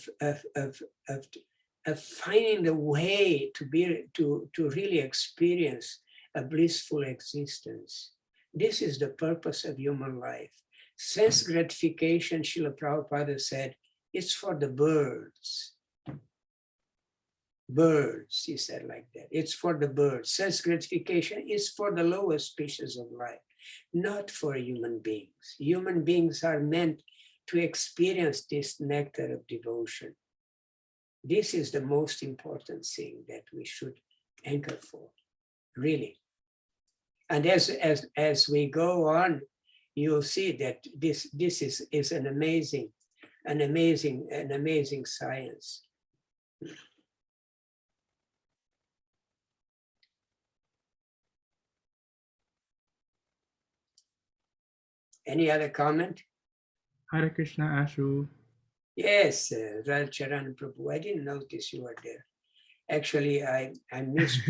finding the way to really experience a blissful existence. This is the purpose of human life. Sense gratification, Srila Prabhupada said, it's for the birds. Birds, he said like that. It's for the birds. Sense gratification is for the lowest species of life, not for human beings. Human beings are meant to experience this nectar of devotion. This is the most important thing that we should anchor for, really. And as we go on, you'll see that this is an amazing science. Any other comment? Hare Krishna, Ashu. Yes, Ral Charan Prabhu, I didn't notice you were there. Actually, I missed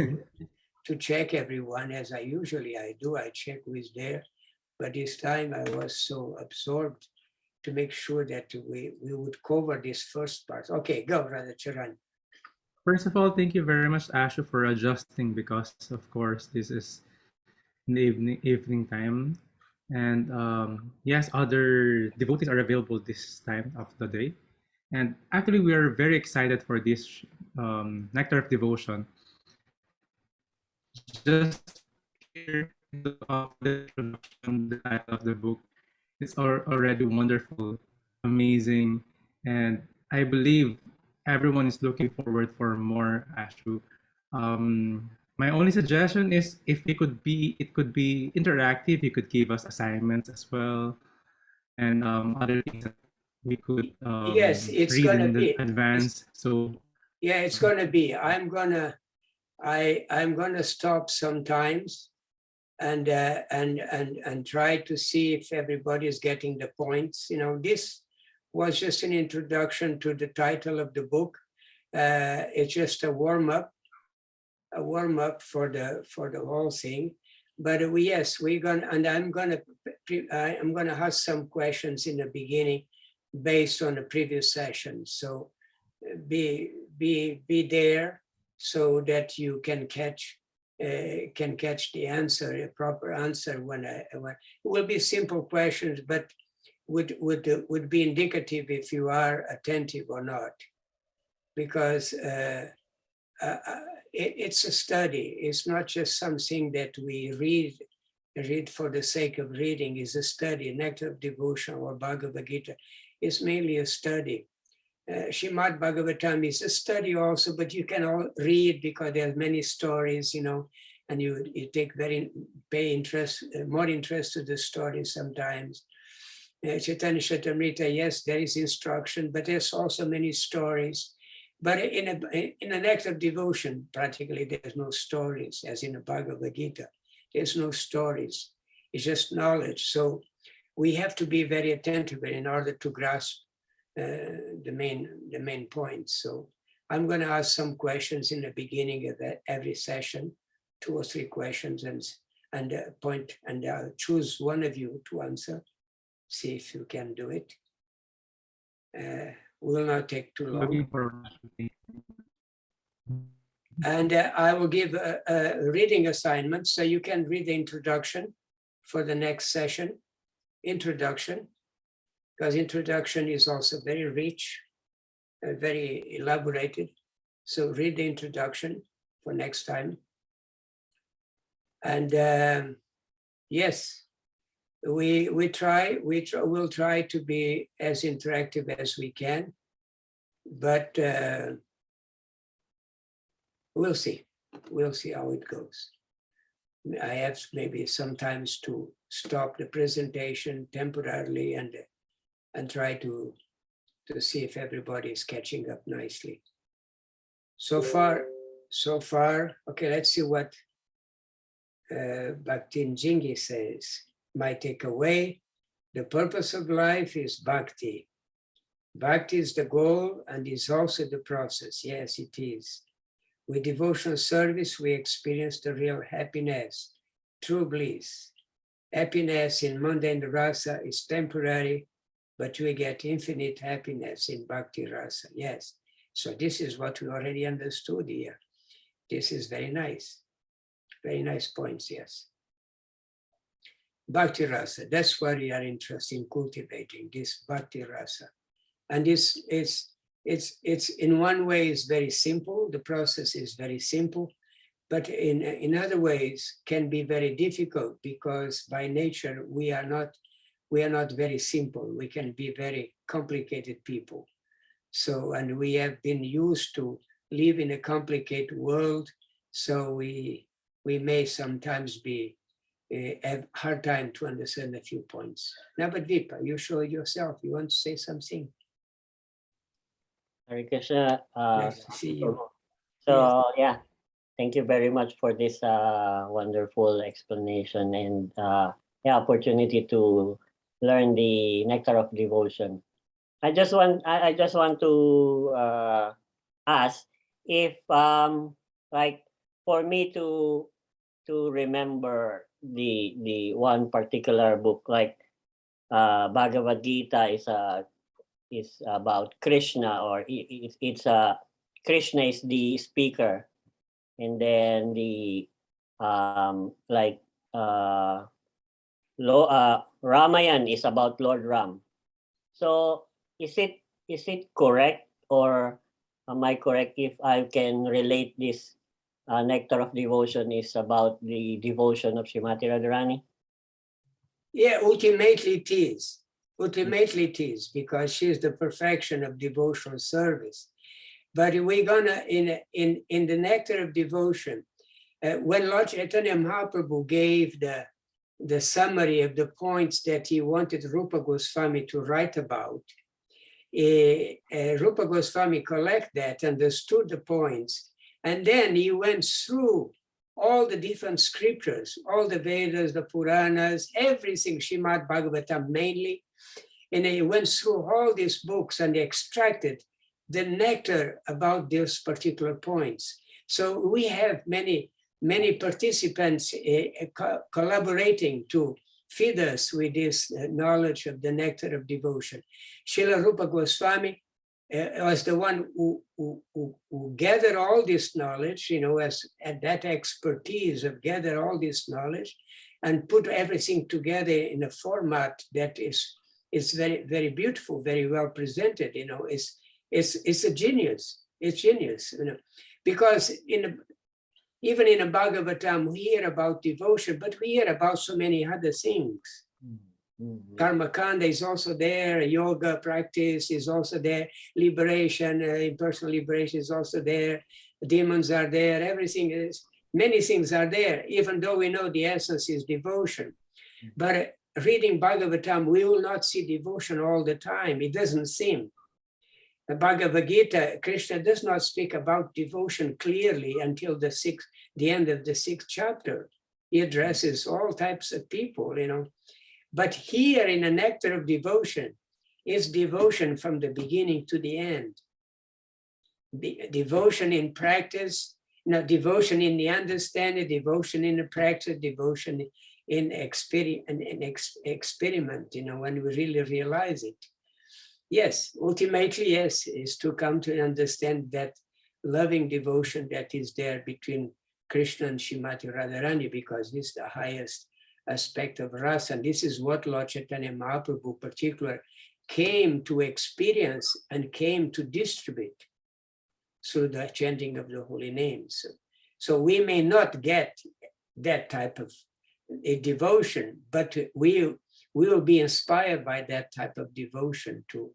to check everyone, as I usually do. I check who is there, but this time I was so absorbed to make sure that we would cover this first part. Okay, go, Radha Charan. First of all, thank you very much, Ashu, for adjusting, because of course this is in the evening time. And yes, other devotees are available this time of the day. And actually, we are very excited for this Nectar of Devotion. Just here the introduction, the title of the book, it's already wonderful, amazing, and I believe everyone is looking forward for more, Ashu. My only suggestion is, if it could be interactive. You could give us assignments as well, and other things that we could Yes, it's read gonna in the be. advance. So Yeah, it's gonna be. I'm gonna stop sometimes and try to see if everybody is getting the points. This was just an introduction to the title of the book. It's just a warm up for the whole thing. But we're gonna, and I'm gonna ask some questions in the beginning based on the previous session. So be there so that you can catch the answer, a proper answer when it will be simple questions, but would be indicative if you are attentive or not, because it's a study. It's not just something that we read for the sake of reading. Is a study. Nectar of Devotion or Bhagavad Gita is mainly a study. Srimad Bhagavatam is a study also, but you can all read because there are many stories, and you pay more interest to the stories sometimes. Chaitanya Charitamrita, yes, there is instruction, but there's also many stories. But in an act of devotion, practically there's no stories, as in the Bhagavad Gita. There's no stories. It's just knowledge. So we have to be very attentive in order to grasp the main points. So I'm going to ask some questions in the beginning of every session, 2 or 3 questions, and I'll choose one of you to answer. See if you can do it. Will not take too long. Looking for. And I will give a reading assignment, so you can read the introduction for the next session. Introduction, because introduction is also very rich, very elaborated. So read the introduction for next time. And yes, we'll try to be as interactive as we can, but we'll see how it goes. I have maybe sometimes to stop the presentation temporarily and try to see if everybody is catching up nicely. So far, okay, let's see what Bhaktin Jingi says. My takeaway, the purpose of life is bhakti. Bhakti is the goal and is also the process. Yes, it is. With devotional service, we experience the real happiness, true bliss. Happiness in mundane rasa is temporary, but we get infinite happiness in bhakti rasa. Yes. So this is what we already understood here. This is very nice. Very nice points, yes. Bhakti rasa, that's what we are interested in cultivating, this bhakti rasa. And it's in one way is very simple. The process is very simple, but in other ways can be very difficult, because by nature we are not very simple. We can be very complicated people. So, and we have been used to live in a complicated world. So we may sometimes have a hard time to understand a few points. Navadvipa, you show yourself. You want to say something? Hare Krishna. Nice to see you. So yeah, thank you very much for this wonderful explanation and opportunity to learn the nectar of devotion. I just want to ask if like for me to remember the one particular book, like Bhagavad Gita is about Krishna, or it's Krishna is the speaker, and then the Ramayan is about Lord Ram. So is it correct, or am I correct if I can relate this nectar of devotion is about the devotion of Srimati Radharani? Yeah, ultimately it is. Ultimately it is, because she is the perfection of devotional service. But we're gonna, in the nectar of devotion, when Lord Chaitanya Mahaprabhu gave the summary of the points that he wanted Rupa Goswami to write about, Rupa Goswami collected that, understood the points, and then he went through all the different scriptures, all the Vedas, the Puranas, everything, Srimad Bhagavatam mainly, and he went through all these books and extracted the nectar about those particular points. So we have many participants collaborating to feed us with this knowledge of the nectar of devotion. Srila Rupa Goswami was the one who gathered all this knowledge, and that expertise of gather all this knowledge and put everything together in a format that is very, very beautiful, very well presented. It's a genius. It's genius, because even in a Bhagavatam, we hear about devotion, but we hear about so many other things. Mm-hmm. Karma Kanda is also there, yoga practice is also there, liberation, impersonal liberation is also there, demons are there, everything is, many things are there, even though we know the essence is devotion. But reading Bhagavatam, we will not see devotion all the time. It doesn't seem. The Bhagavad Gita, Krishna does not speak about devotion clearly until the end of the 6th chapter. He addresses all types of people, you know. But here in the Nectar of Devotion is devotion from the beginning to the end. Devotion in practice, devotion in the understanding, devotion in the practice, devotion in experiment, when we really realize it. Yes, ultimately, yes, is to come to understand that loving devotion that is there between Krishna and Srimati Radharani, because this is the highest aspect of rasa. And this is what Lord Chaitanya Mahaprabhu in particular came to experience and came to distribute through the chanting of the holy names. So we may not get that type of a devotion, but we will be inspired by that type of devotion to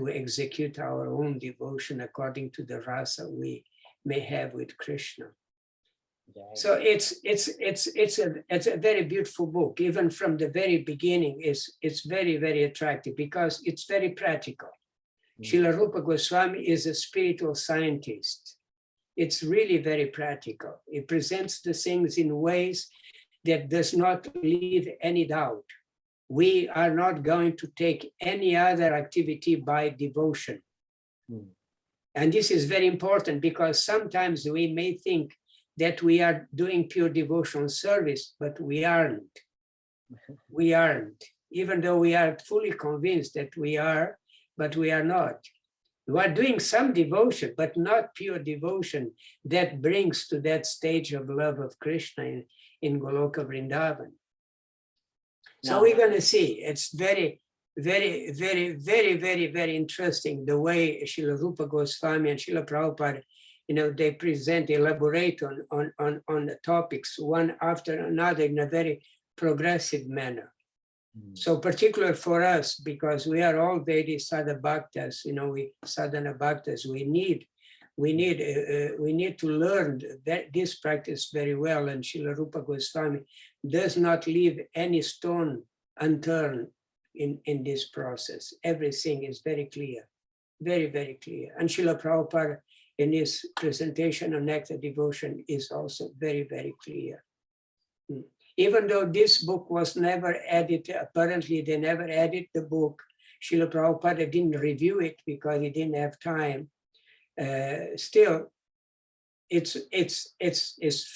execute our own devotion according to the rasa we may have with Krishna. So it's a very beautiful book. Even from the very beginning, it's very, very attractive because it's very practical. Srila Rupa Goswami is a spiritual scientist. It's really very practical. It presents the things in ways that does not leave any doubt. We are not going to take any other activity by devotion. And this is very important because sometimes we may think that we are doing pure devotional service, but we aren't. We aren't. Even though we are fully convinced that we are, but we are not. We are doing some devotion, but not pure devotion that brings to that stage of love of Krishna in Goloka Vrindavan. So we're going to see. It's very, very, very, very, very, very interesting the way Srila Rupa Goswami and Srila Prabhupada, they present, elaborate on the topics one after another in a very progressive manner. So particular for us, because we are all very sadha bhaktas, we sadhana bhaktas, we need to learn that this practice very well. And Srila Rupa Goswami does not leave any stone unturned in this process. Everything is very clear, very, very clear. And Srila Prabhupada in his presentation on Nectar Devotion is also very, very clear. Even though this book was never edited, apparently they never edited the book. Srila Prabhupada didn't review it because he didn't have time. Still, it's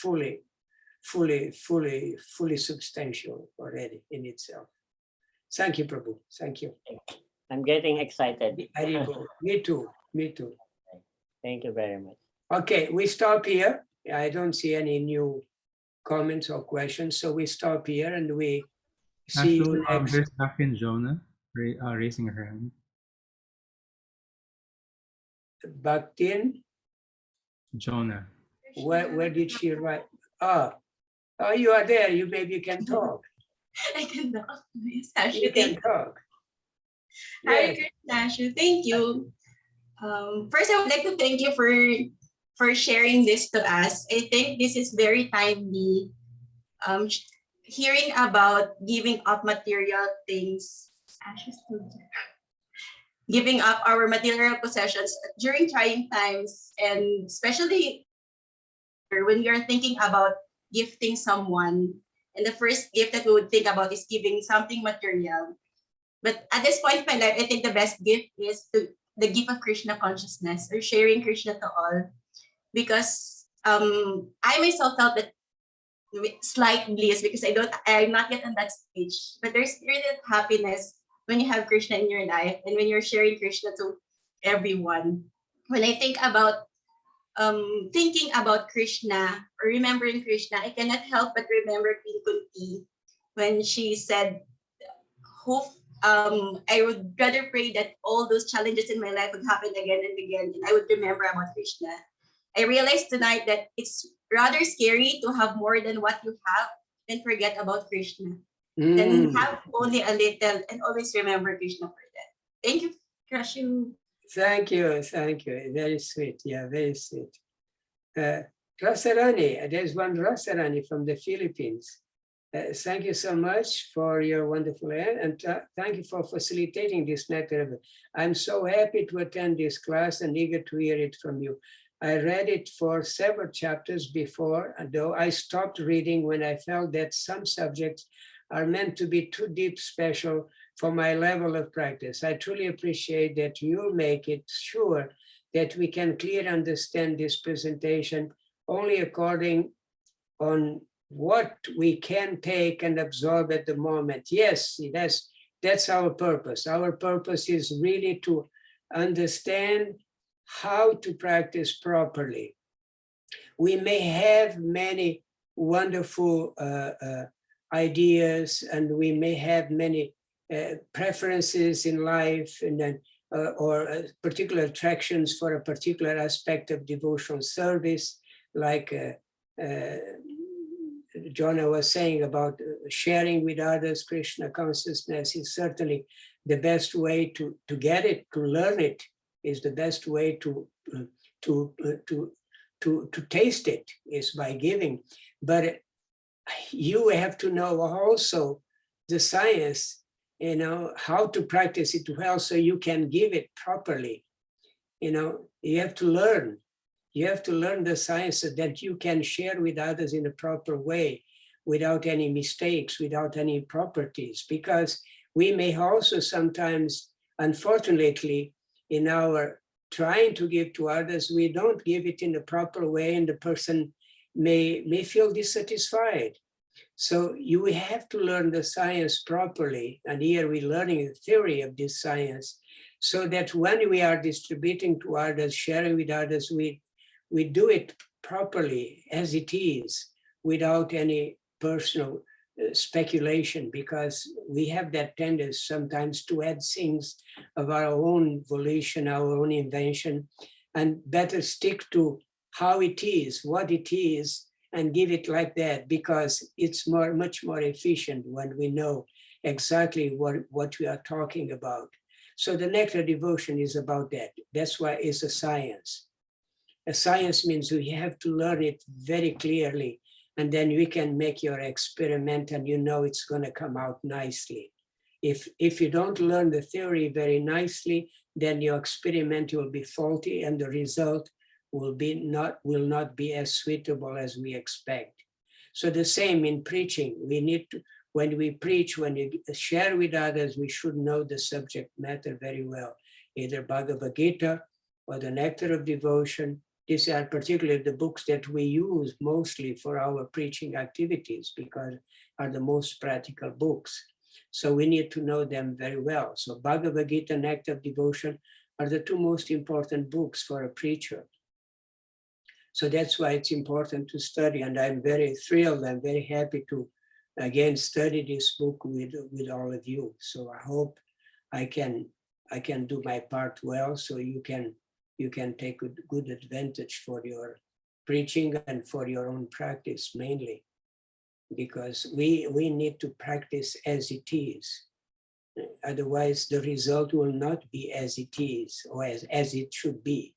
fully substantial already in itself. Thank you, Prabhu. Thank you. I'm getting excited. Me too. Me too. Thank you very much. Okay, we stop here. I don't see any new comments or questions, so we stop here and we see you next. There's Daphne Jonah raising her hand. Bhaktin? Jonah. Where did she write? Oh, you are there. Maybe you can talk. I can talk. You can talk. Hare Krishna, thank you. First, I would like to thank you for sharing this to us. I think this is very timely. Hearing about giving up material things, giving up our material possessions during trying times, and especially when you're thinking about gifting someone, and the first gift that we would think about is giving something material. But at this point in my life, I think the best gift is the gift of Krishna consciousness, or sharing Krishna to all. Because I myself felt that slight bliss because I'm not yet on that stage. But there's really that happiness when you have Krishna in your life and when you're sharing Krishna to everyone. When I think about thinking about Krishna or remembering Krishna, I cannot help but remember Queen Kunti when she said, I would rather pray that all those challenges in my life would happen again and again, and I would remember about Krishna. I realized tonight that it's rather scary to have more than what you have and forget about Krishna. Then have only a little and always remember Krishna for that. Thank you, Krishna. Thank you. Very sweet. Yeah, very sweet. Rasarani, there's one Rasarani from the Philippines. Thank you so much for your wonderful hand, and thank you for facilitating this Nectar. I'm so happy to attend this class and eager to hear it from you. I read it for several chapters before, though I stopped reading when I felt that some subjects are meant to be too deep special for my level of practice. I truly appreciate that you make it sure that we can clearly understand this presentation only according on what we can take and absorb at the moment. Yes, that's our purpose. Our purpose is really to understand how to practice properly. We may have many wonderful ideas, and we may have many preferences in life, and then or particular attractions for a particular aspect of devotional service, like Jonah was saying about sharing with others. Krishna consciousness is certainly the best way to get it, to learn it, is the best way to taste it, is by giving. But you have to know also the science, how to practice it well so you can give it properly. You have to learn. You have to learn the science so that you can share with others in a proper way, without any mistakes, without any properties, because we may also sometimes, unfortunately, in our trying to give to others, we don't give it in a proper way, and the person may feel dissatisfied. So you have to learn the science properly, and here we're learning the theory of this science, so that when we are distributing to others, sharing with others, we do it properly as it is, without any personal speculation, because we have that tendency sometimes to add things of our own volition, our own invention, and better stick to how it is, what it is, and give it like that, because it's much more efficient when we know exactly what we are talking about. So the Nectar devotion is about that. That's why it's a science. A science means we have to learn it very clearly, and then we can make your experiment, and it's going to come out nicely. If you don't learn the theory very nicely, then your experiment will be faulty, and the result will not be as suitable as we expect. So the same in preaching. We need to, when we preach, when you share with others, we should know the subject matter very well, either Bhagavad Gita or the Nectar of Devotion. These are particularly the books that we use mostly for our preaching activities, because are the most practical books. So we need to know them very well. So Bhagavad Gita, Nectar of Devotion are the two most important books for a preacher. So that's why it's important to study. And I'm very thrilled, I'm very happy to again study this book with all of you. So I hope I can do my part well, so you can take good advantage for your preaching and for your own practice mainly, because we need to practice as it is. Otherwise, the result will not be as it is, or as it should be.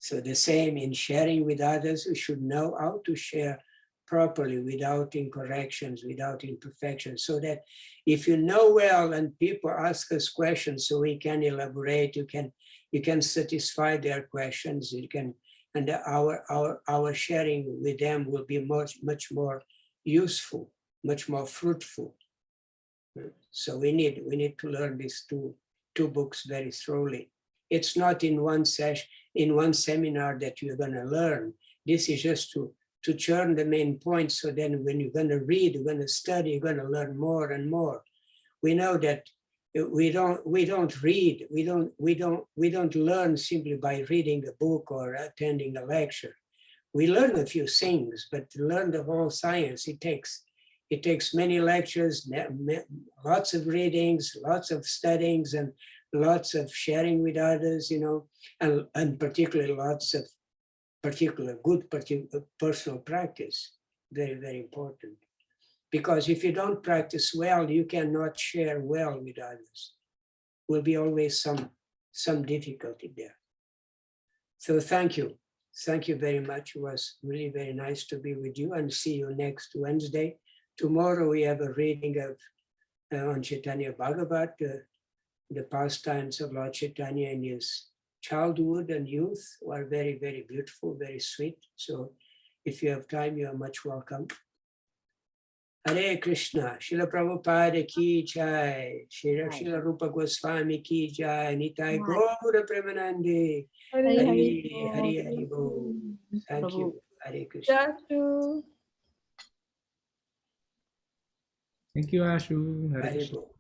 So the same in sharing with others, we should know how to share properly, without incorrections, without imperfections, so that if you know well and people ask us questions, so we can elaborate, you can satisfy their questions, and our sharing with them will be much more useful, much more fruitful. So we need to learn these two books very thoroughly. It's not in one session, in one seminar that you're going to learn. This is just to churn the main points, so then when you're going to read, you're going to study, you're going to learn more and more. We know that we don't read, we don't learn simply by reading a book or attending a lecture. We learn a few things, but to learn the whole science, it takes many lectures, lots of readings, lots of studyings, and lots of sharing with others, and particularly lots of particular personal practice. Very, very important. Because if you don't practice well, you cannot share well with others. Will be always some difficulty there. So thank you. Thank you very much. It was really very nice to be with you, and see you next Wednesday tomorrow we have a reading of on Chaitanya Bhagavat, the pastimes of Lord Chaitanya in his childhood and youth were very, very beautiful, very sweet. So if you have time, you are much welcome. Hare Krishna, Srila Prabhupada ki jai, Srila Rupa Goswami ki jai, Nitai Gaura Premanande, Hare Hare Bo. Thank you, Hare Krishna. Jatu. Thank you, Ashu. Hare Hare Krishna. Bo.